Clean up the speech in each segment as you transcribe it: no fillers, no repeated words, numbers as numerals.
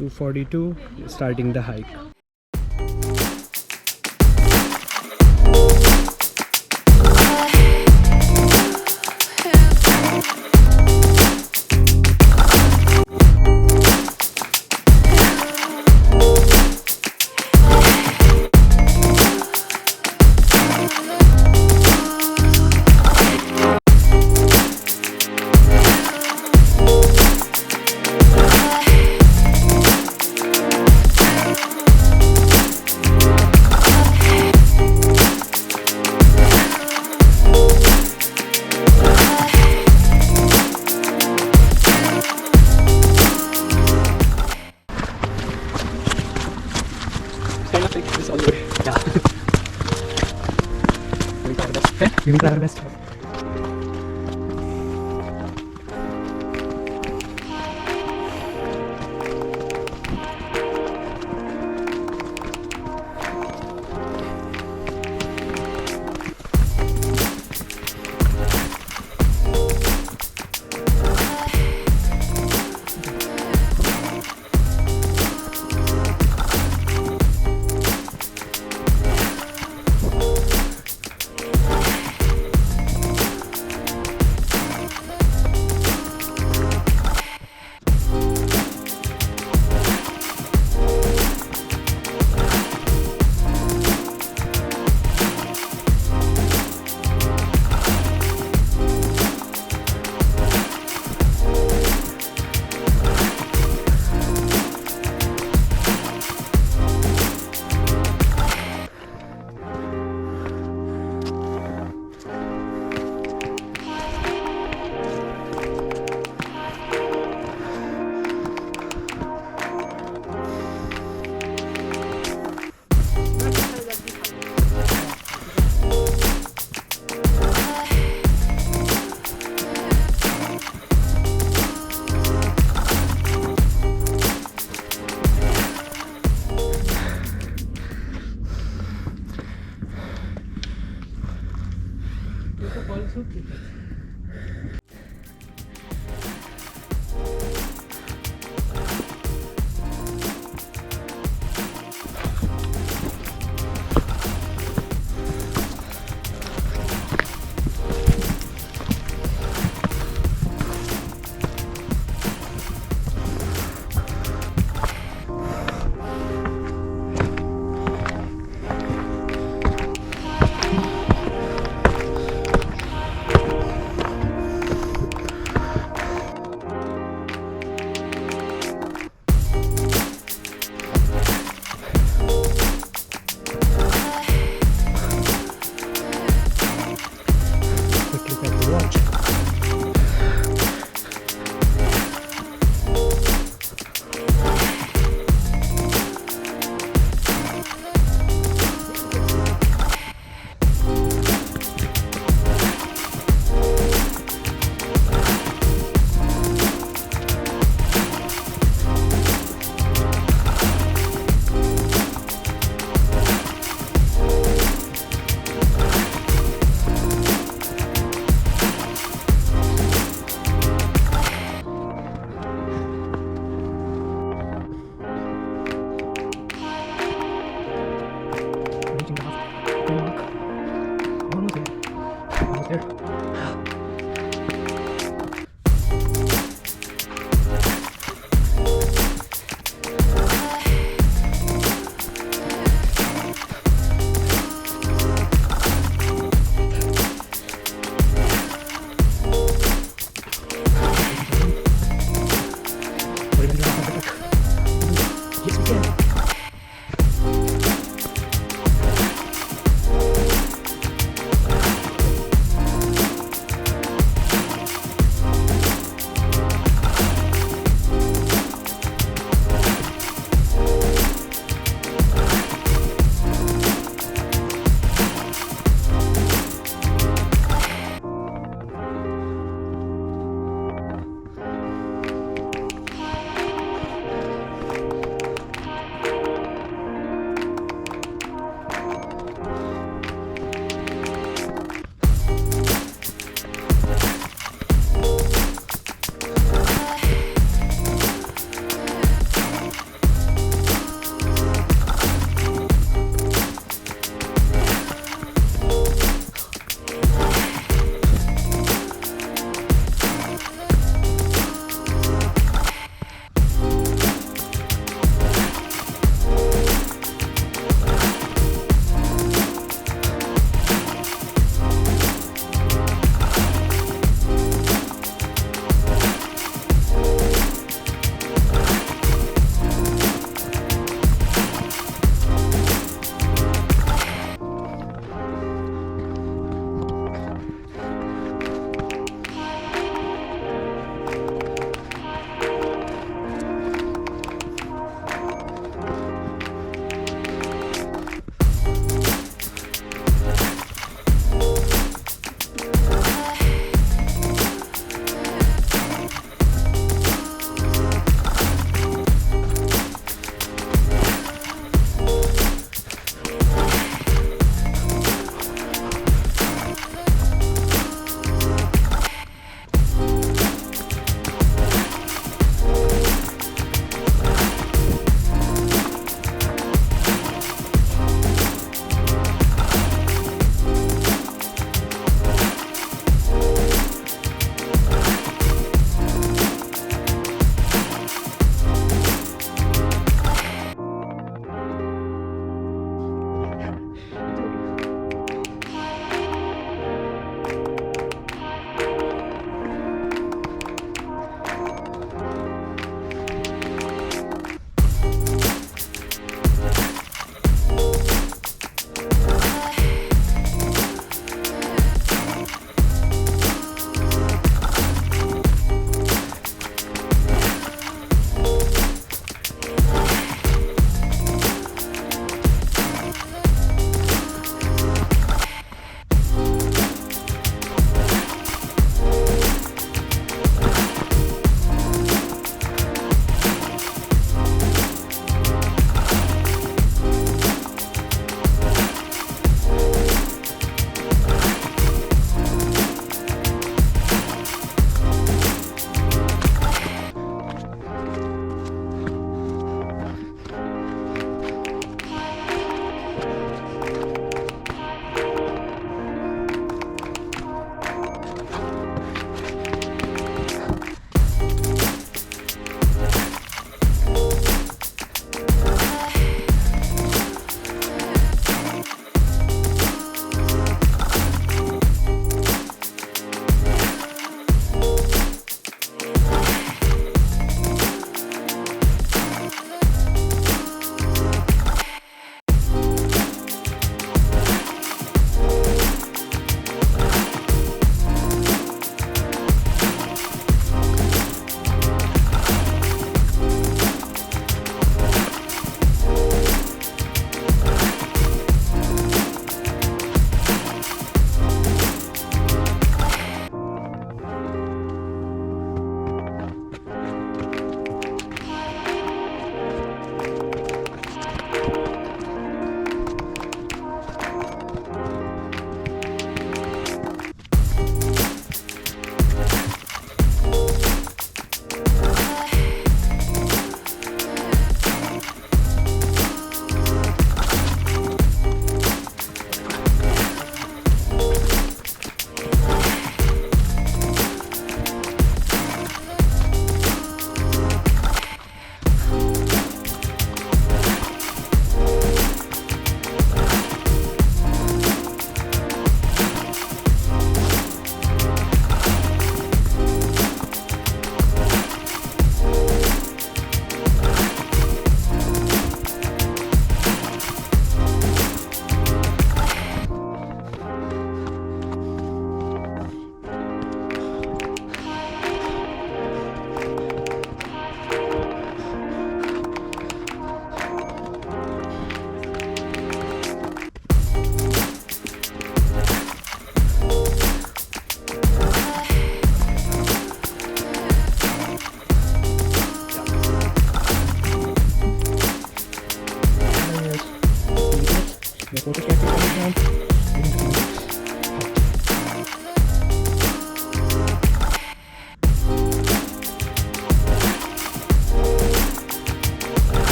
2:42, starting the hike. We will try our best.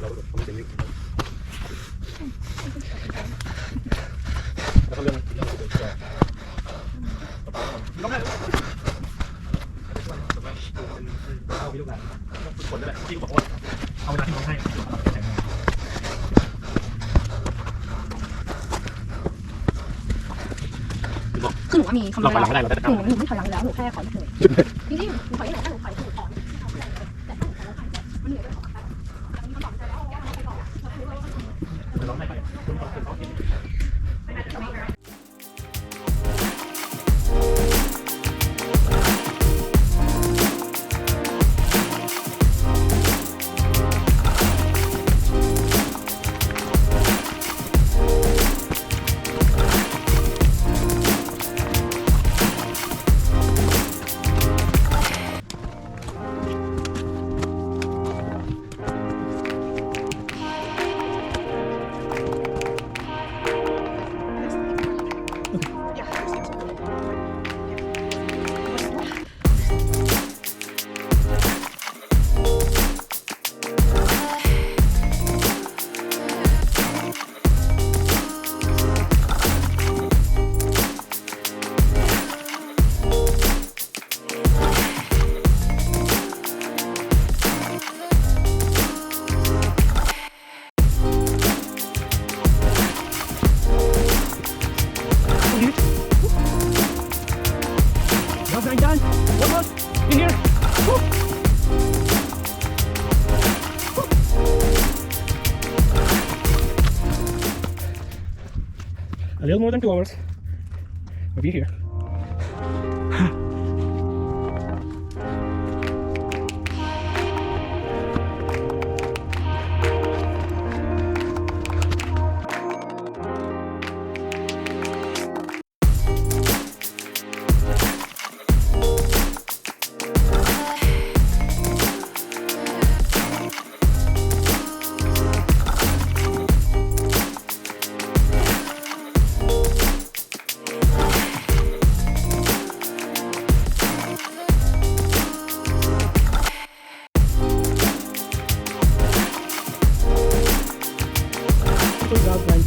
เราทำเป็นลิงแล้วก็เรื่องที่เราเดินต่อก็ไม่ได้เอาพี่ลูกหลานทุกคนนั่นแหละที่เขาบอกว่าเอาเวลาที่น้องให้แต่งงานคือหนูว่ามีคำนวณแล้วหนูไม่ถอยหลังแล้วหนูแค่ขอเฉยจริงๆหนูถอยไหนถ้าหนูถอยถูกถอนแต่ถ้าหนูถอยแล้วถอยมันเหนื่อยไปถอนไปแต่มีคำตอบใจแล้วว่าไม่ถอนน้องให้ไปคุณขอคุณขอกินDone. One more. In here. Woo. A little more than 2 hours. We'll be here. Grouse Grind.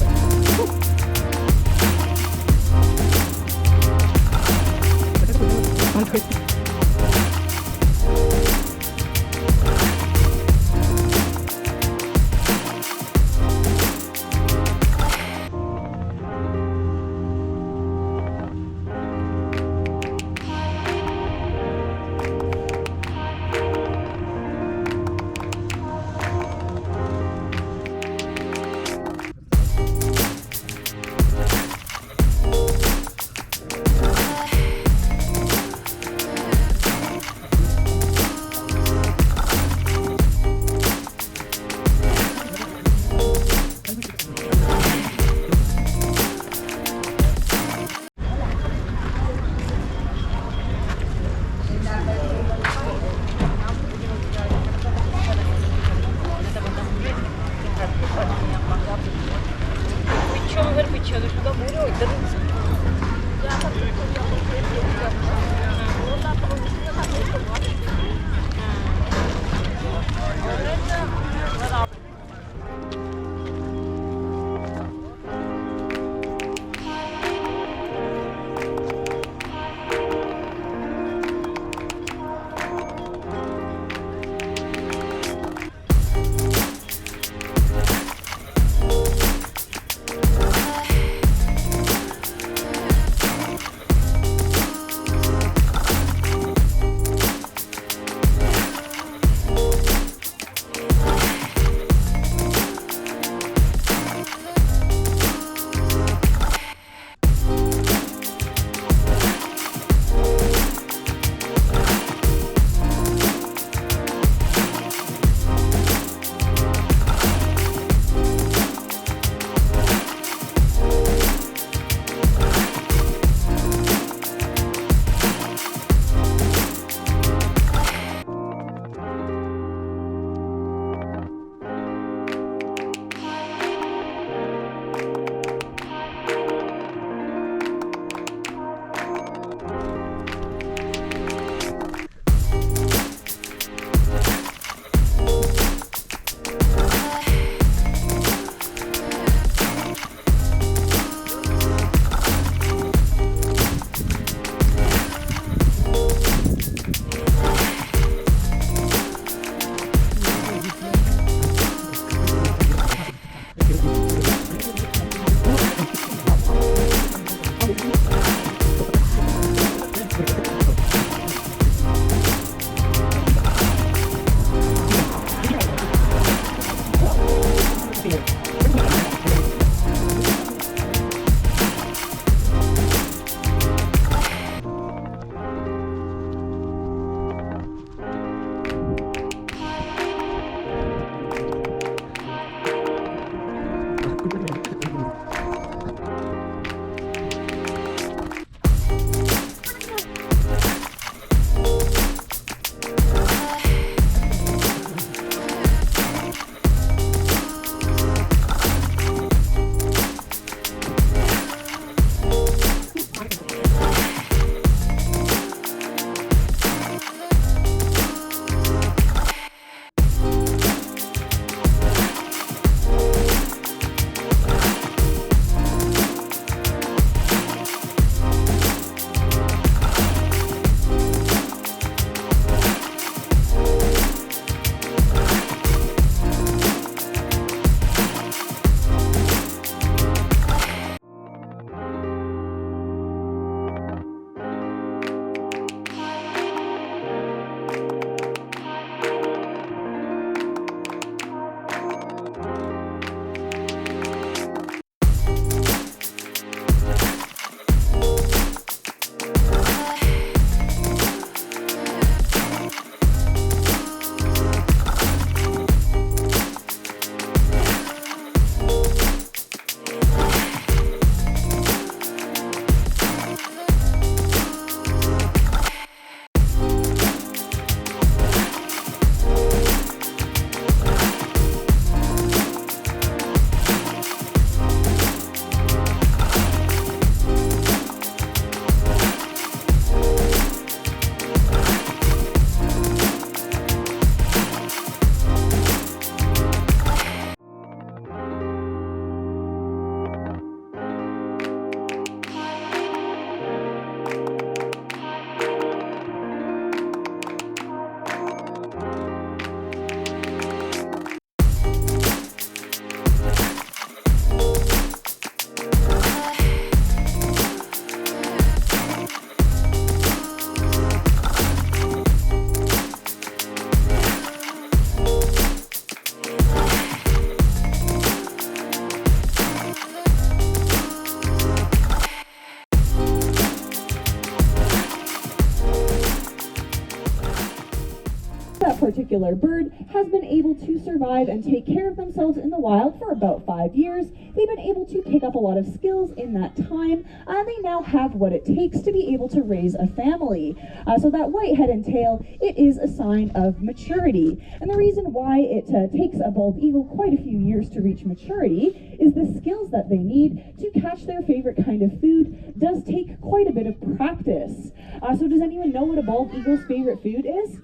particular bird has been able to survive and take care of themselves in the wild for about 5 years. They've been able to pick up a lot of skills in that time, and they now have what it takes to be able to raise a family. So that white head and tail, it is a sign of maturity. And the reason why it takes a bald eagle quite a few years to reach maturity is the skills that they need to catch their favorite kind of food does take quite a bit of practice. So does anyone know what a bald eagle's favorite food is?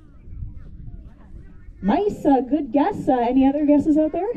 Mice, good guess. Any other guesses out there?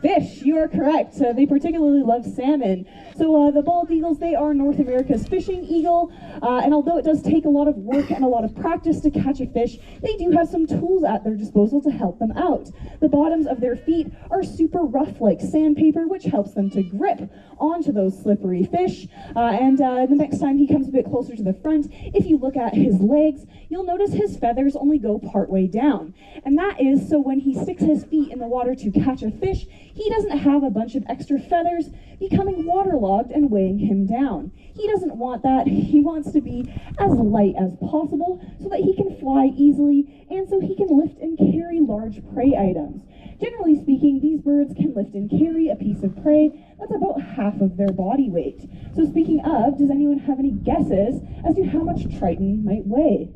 Fish, you are correct. They particularly love salmon. So the bald eagles, they are North America's fishing eagle, and although it does take a lot of work and a lot of practice to catch a fish, they do have some tools at their disposal to help them out. The bottoms of their feet are super rough like sandpaper, which helps them to grip onto those slippery fish. And the next time he comes a bit closer to the front, if you look at his legs, you'll notice his feathers only go partway down. And that is so when he sticks his feet in the water to catch a fish, he doesn't have a bunch of extra feathers becoming waterlogged and weighing him down. He doesn't want that. He wants to be as light as possible so that he can fly easily and so he can lift and carry large prey items. Generally speaking, these birds can lift and carry a piece of prey that's about half of their body weight. So speaking of, does anyone have any guesses as to how much Triton might weigh?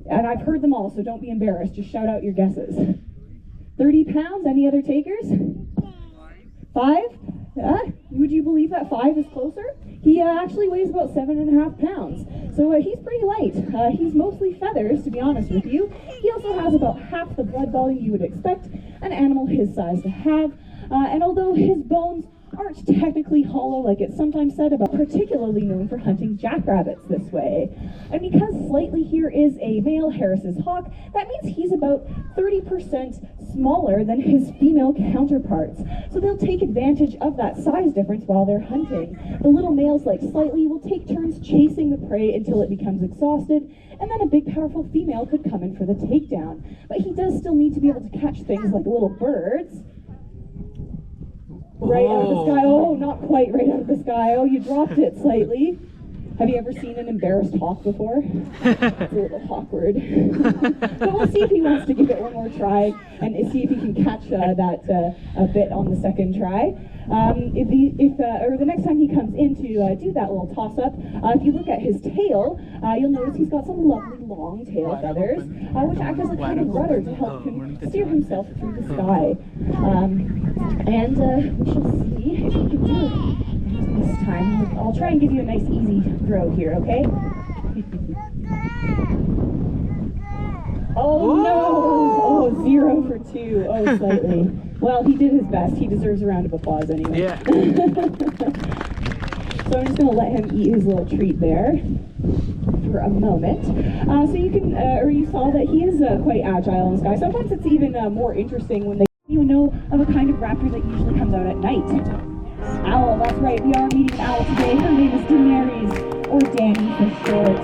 And I've heard them all, so don't be embarrassed. Just shout out your guesses. 30 pounds? Any other takers? 5? Would you believe that 5 is closer? He actually weighs about 7.5 pounds. So he's pretty light. He's mostly feathers, to be honest with you. He also has about half the blood volume you would expect an animal his size to have. And although his bones aren't technically hollow like it's sometimes said about, particularly known for hunting jackrabbits this way. And because Slightly here is a male Harris's hawk, that means he's about 30% smaller than his female counterparts. So they'll take advantage of that size difference while they're hunting. The little males like Slightly will take turns chasing the prey until it becomes exhausted, and then a big powerful female could come in for the takedown. But he does still need to be able to catch things like little birds. right out of the sky. Oh, not quite right out of the sky. Oh, you dropped it slightly. Have you ever seen an embarrassed hawk before? It's a little awkward. But we'll see if he wants to give it one more try and see if he can catch that a bit on the second try. Or the next time he comes in to do that little toss-up, if you look at his tail, you'll notice he's got some lovely long tail feathers, which act as a kind of rudder to help him steer himself through the sky. And we shall see if he can do it this time. I'll try and give you a nice easy throw here, okay? Oh no! Oh, 0 for 2. Oh, slightly. Well, he did his best. He deserves a round of applause anyway. Yeah. So I'm just going to let him eat his little treat there for a moment. So you can, or you saw that he is quite agile in the sky. Sometimes it's even more interesting when they even know of a kind of raptor that usually comes out at night. Owl, that's right. We are meeting Owl today. Her name is Daenerys, or Danny for short.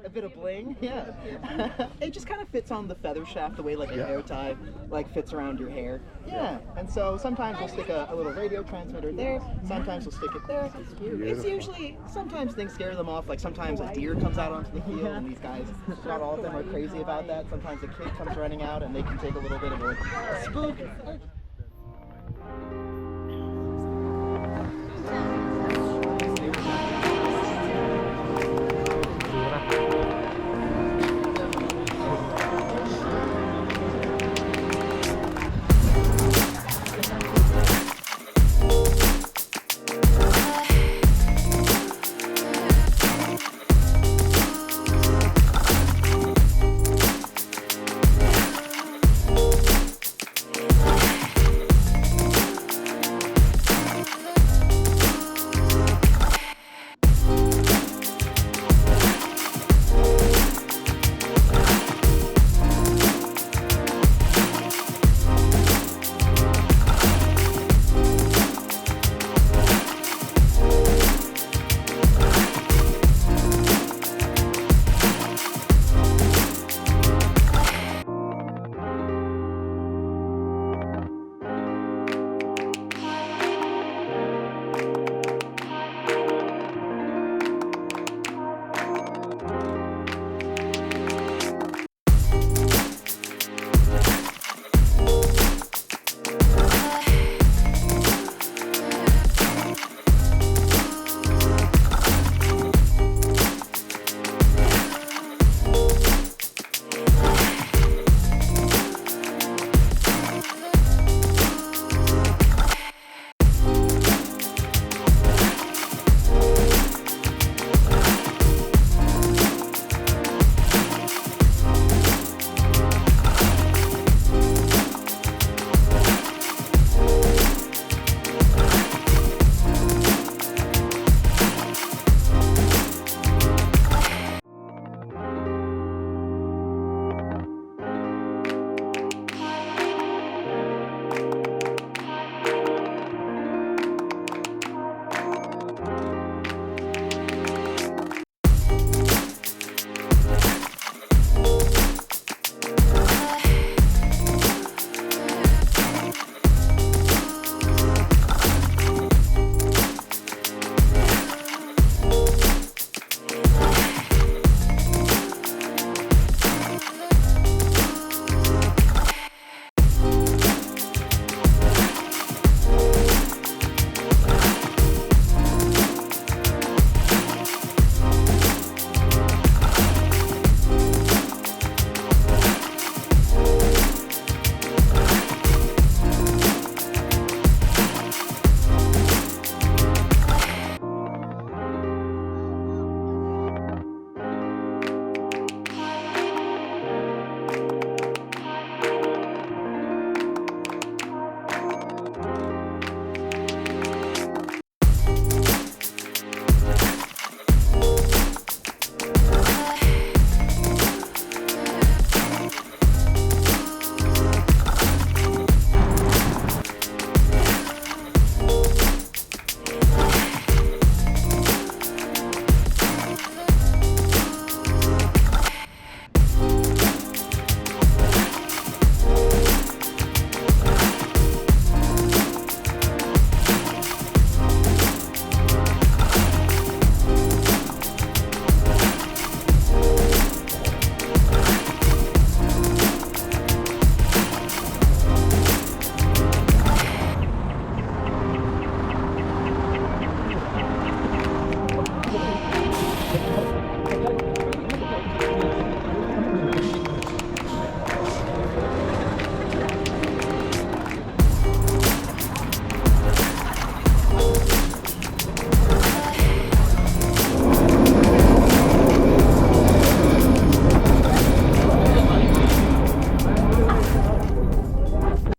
A bit of bling, yeah. It just kind of fits on the feather shaft the way like a hair tie like fits around your hair. Yeah, and so sometimes we'll stick a little radio transmitter there, sometimes we'll stick it there. It's usually, sometimes things scare them off, like sometimes a deer comes out onto the field and these guys, not all of them are crazy about that. Sometimes a kid comes running out and they can take a little bit of a spook.